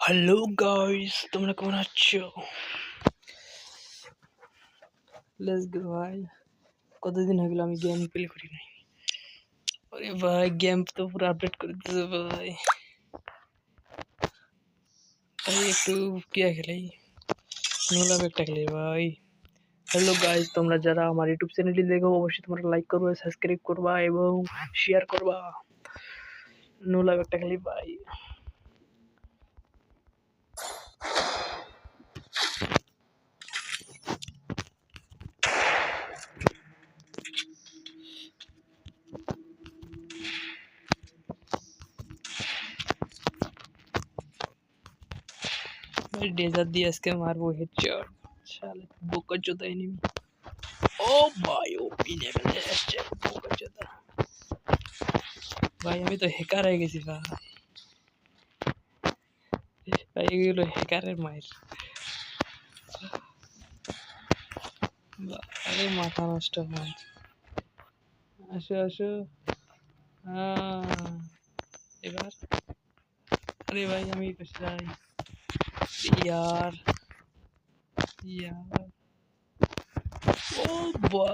Hello guys, তোমরা কেমন আছো? লেটস গো ভাই। কতদিন হয়ে গেল আমি গেম প্লে করি নাই। আরে ভাই, গেম তো পুরো আপডেট করে দিতেছে ভাই। ভাই একটু কি খেলে, নোলা একটা খেলে ভাই। হ্যালো গাইস, তোমরা যারা আমার ইউটিউব চ্যানেলটি দেখো অবশ্যই তোমরা লাইক করবা, সাবস্ক্রাইব করবা এবং শেয়ার করবা। নোলা একটা খেলি ভাই। ভাই ডেজার্ট দিয়ে আজকে মারবো হেডশট। শালা বোকাচোদা এনিমি। ও ভাই, ওপি লেভেলে আসছে বোকাচোদা। ভাই আমি তো হ্যাকার হয়ে গেছি ভাই। ভাই এগুলো হ্যাকারের মায়ের। আরে মাথা নষ্ট ভাই। আসো আসো। এবার আরে ভাই আমি কোথায়? ইয়ার ইয়ার ও বা